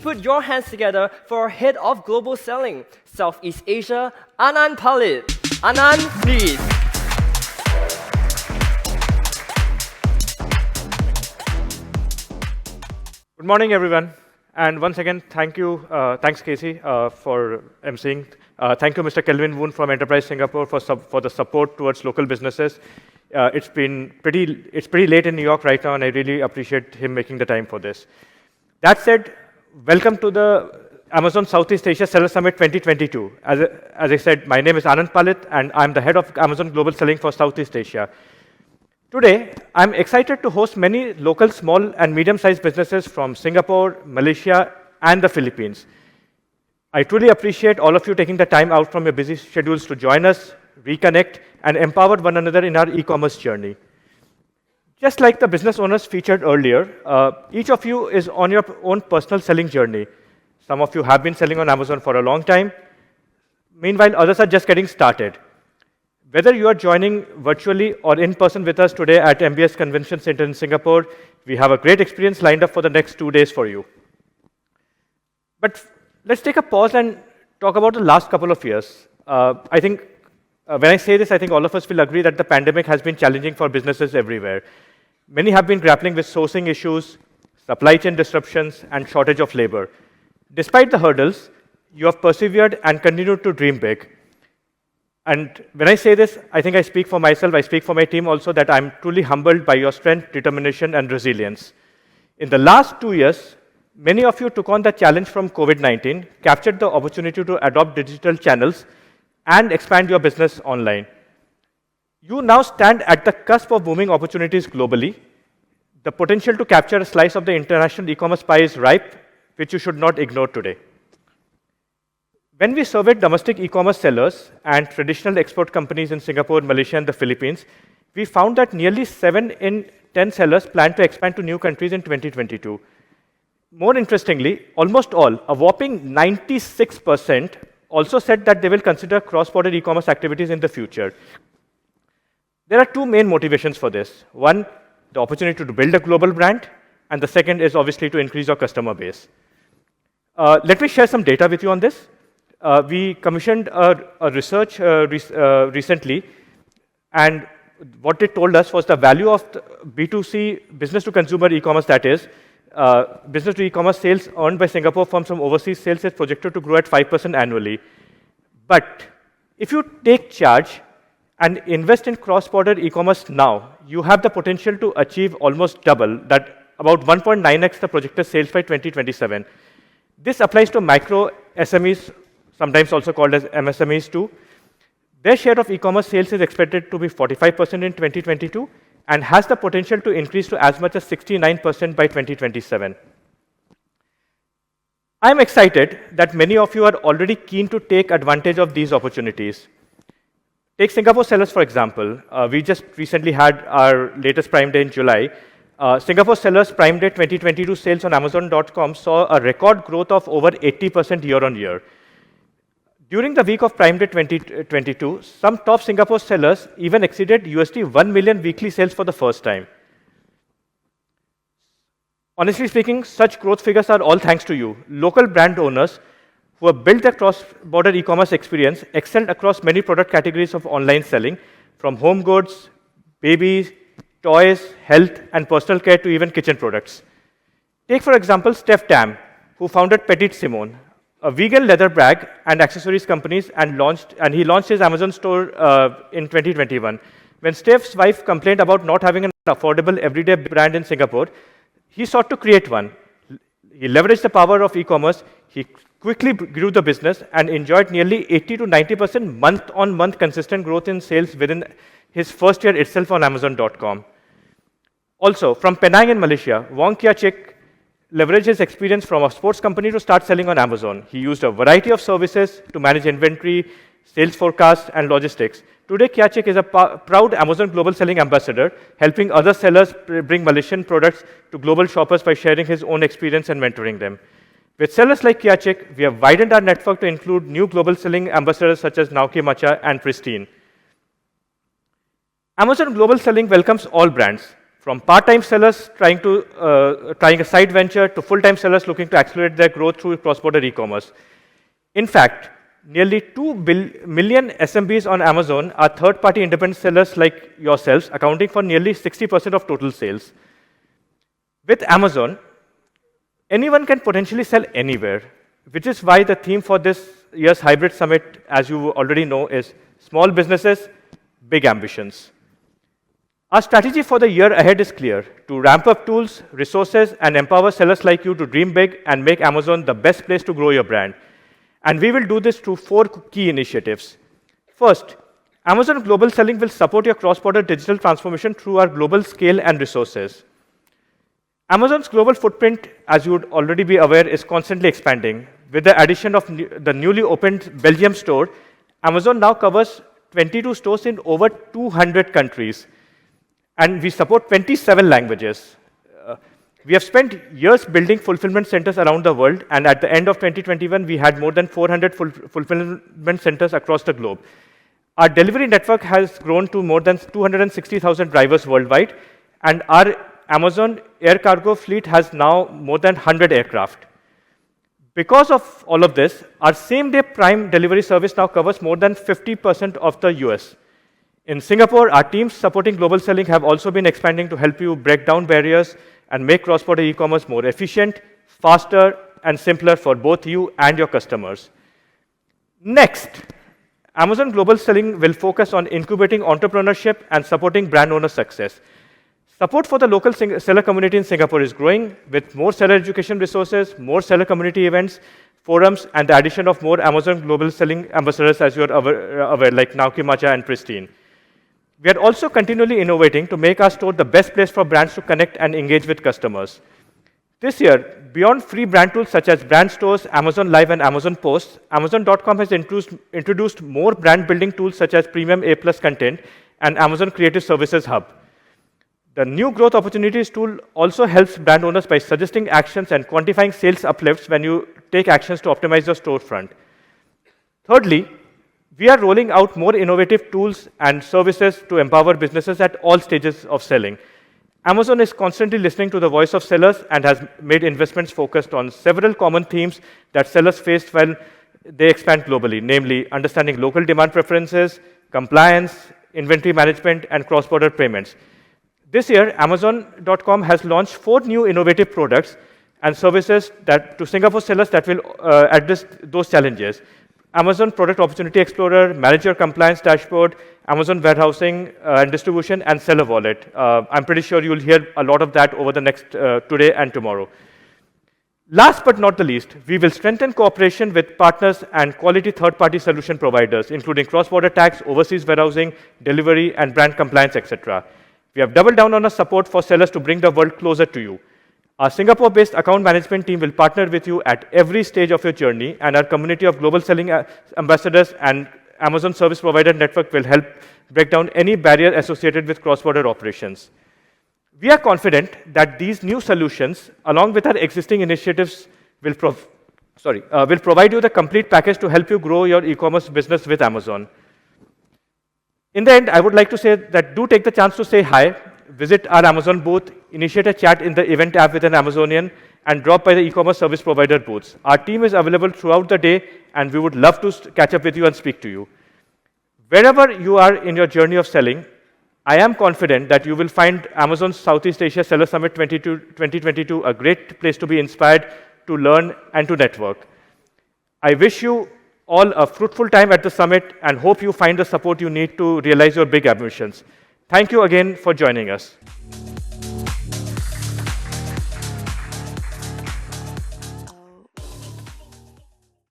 put your hands together for our Head of Global Selling, Southeast Asia, Anand Palit. Anand, please. Good morning, everyone. And once again, thanks Casey for emceeing. Thank you, Mr. Kelvin Woon from Enterprise Singapore for the support towards local businesses. It's pretty late in New York right now, and I really appreciate him making the time for this. That said, welcome to the Amazon Southeast Asia Seller Summit 2022. As I said, my name is Anand Palit, and I'm the head of Amazon Global Selling for Southeast Asia. Today, I'm excited to host many local small and medium-sized businesses from Singapore, Malaysia, and the Philippines. I truly appreciate all of you taking the time out from your busy schedules to join us, reconnect, and empower one another in our e-commerce journey. Just like the business owners featured earlier, each of you is on your own personal selling journey. Some of you have been selling on Amazon for a long time. Meanwhile, others are just getting started. Whether you are joining virtually or in person with us today at MBS Convention Center in Singapore, we have a great experience lined up for the next 2 days for you. But let's take a pause and talk about the last couple of years. I think when I say this, I think all of us will agree that the pandemic has been challenging for businesses everywhere. Many have been grappling with sourcing issues, supply chain disruptions, and shortage of labor. Despite the hurdles, you have persevered and continued to dream big. And when I say this, I think I speak for myself, I speak for my team also, that I'm truly humbled by your strength, determination, and resilience. In the last 2 years, many of you took on the challenge from COVID-19, captured the opportunity to adopt digital channels, and expand your business online. You now stand at the cusp of booming opportunities globally. The potential to capture a slice of the international e-commerce pie is ripe, which you should not ignore today. When we surveyed domestic e-commerce sellers and traditional export companies in Singapore, Malaysia, and the Philippines, we found that nearly 7 in 10 sellers plan to expand to new countries in 2022. More interestingly, almost all, a whopping 96%, also said that they will consider cross-border e-commerce activities in the future. There are two main motivations for this. One, the opportunity to build a global brand, and the second is obviously to increase your customer base. Let me share some data with you on this. We commissioned a research recently, and what it told us was the value of the B2C, business-to-consumer e-commerce, that is, business-to-e-commerce sales earned by Singapore firms from overseas sales is projected to grow at 5% annually. But if you take charge and invest in cross-border e-commerce now, you have the potential to achieve almost double, that about 1.9x the projected sales by 2027. This applies to micro SMEs, sometimes also called as MSMEs too. Their share of e-commerce sales is expected to be 45% in 2022 and has the potential to increase to as much as 69% by 2027. I'm excited that many of you are already keen to take advantage of these opportunities. Take Singapore sellers, for example. We just recently had our latest Prime Day in July. Singapore sellers' Prime Day 2022 sales on Amazon.com saw a record growth of over 80% year on year. During the week of Prime Day 2022, some top Singapore sellers even exceeded $1 million weekly sales for the first time. Honestly speaking, such growth figures are all thanks to you. Local brand owners who have built their cross-border e-commerce experience excelled across many product categories of online selling, from home goods, babies, toys, health, and personal care to even kitchen products. Take, for example, Steph Tam, who founded Petite Simone, a vegan leather bag and accessories companies, and he launched his Amazon store in 2021. When Steph's wife complained about not having an affordable everyday brand in Singapore, he sought to create one. He leveraged the power of e-commerce, he quickly grew the business, and enjoyed nearly 80 to 90% month-on-month consistent growth in sales within his first year itself on Amazon.com. Also, from Penang in Malaysia, Wong Kia Chik leveraged his experience from a sports company to start selling on Amazon. He used a variety of services to manage inventory, sales forecasts, and logistics. Today, Kiachik is a proud Amazon Global Selling Ambassador, helping other sellers bring Malaysian products to global shoppers by sharing his own experience and mentoring them. With sellers like Kiachik, we have widened our network to include new global selling ambassadors such as Naoki Macha and Pristine. Amazon Global Selling welcomes all brands, from part-time sellers trying a side venture to full-time sellers looking to accelerate their growth through cross-border e-commerce. In fact, nearly 2 million SMBs on Amazon are third-party independent sellers like yourselves, accounting for nearly 60% of total sales. With Amazon, anyone can potentially sell anywhere, which is why the theme for this year's hybrid summit, as you already know, is small businesses, big ambitions. Our strategy for the year ahead is clear: to ramp up tools, resources, and empower sellers like you to dream big and make Amazon the best place to grow your brand. And we will do this through 4 key initiatives. First, Amazon Global Selling will support your cross-border digital transformation through our global scale and resources. Amazon's global footprint, as you would already be aware, is constantly expanding. With the addition of the newly opened Belgium store, Amazon now covers 22 stores in over 200 countries. And we support 27 languages. We have spent years building fulfillment centers around the world, and at the end of 2021, we had more than 400 fulfillment centers across the globe. Our delivery network has grown to more than 260,000 drivers worldwide, and our Amazon air cargo fleet has now more than 100 aircraft. Because of all of this, our same-day Prime delivery service now covers more than 50% of the US. In Singapore, our teams supporting global selling have also been expanding to help you break down barriers and make cross-border e-commerce more efficient, faster, and simpler for both you and your customers. Next, Amazon Global Selling will focus on incubating entrepreneurship and supporting brand owner success. Support for the local seller community in Singapore is growing, with more seller education resources, more seller community events, forums, and the addition of more Amazon Global Selling ambassadors, as you are aware, like Naoki Macha and Pristine. We are also continually innovating to make our store the best place for brands to connect and engage with customers. This year, beyond free brand tools such as brand stores, Amazon Live, and Amazon Posts, Amazon.com has introduced more brand building tools such as Premium A+ content and Amazon Creative Services Hub. The new growth opportunities tool also helps brand owners by suggesting actions and quantifying sales uplifts when you take actions to optimize your storefront. Thirdly, we are rolling out more innovative tools and services to empower businesses at all stages of selling. Amazon is constantly listening to the voice of sellers and has made investments focused on several common themes that sellers face when they expand globally, namely understanding local demand preferences, compliance, inventory management, and cross-border payments. This year, Amazon.com has launched 4 new innovative products and services to Singapore sellers that will address those challenges. Amazon Product Opportunity Explorer, Manager Compliance Dashboard, Amazon Warehousing and Distribution, and Seller Wallet. I'm pretty sure you'll hear a lot of that over the next today and tomorrow. Last but not the least, we will strengthen cooperation with partners and quality third-party solution providers, including cross-border tax, overseas warehousing, delivery, and brand compliance, etc. We have doubled down on our support for sellers to bring the world closer to you. Our Singapore-based account management team will partner with you at every stage of your journey, and our community of global selling ambassadors and Amazon service provider network will help break down any barrier associated with cross-border operations. We are confident that these new solutions, along with our existing initiatives, will provide you the complete package to help you grow your e-commerce business with Amazon. In the end, I would like to say that do take the chance to say hi, visit our Amazon booth, initiate a chat in the event app with an Amazonian, and drop by the e-commerce service provider booths. Our team is available throughout the day, and we would love to catch up with you and speak to you. Wherever you are in your journey of selling, I am confident that you will find Amazon's Southeast Asia Seller Summit 2022 a great place to be inspired, to learn, and to network. I wish you all a fruitful time at the summit and hope you find the support you need to realize your big ambitions. Thank you again for joining us.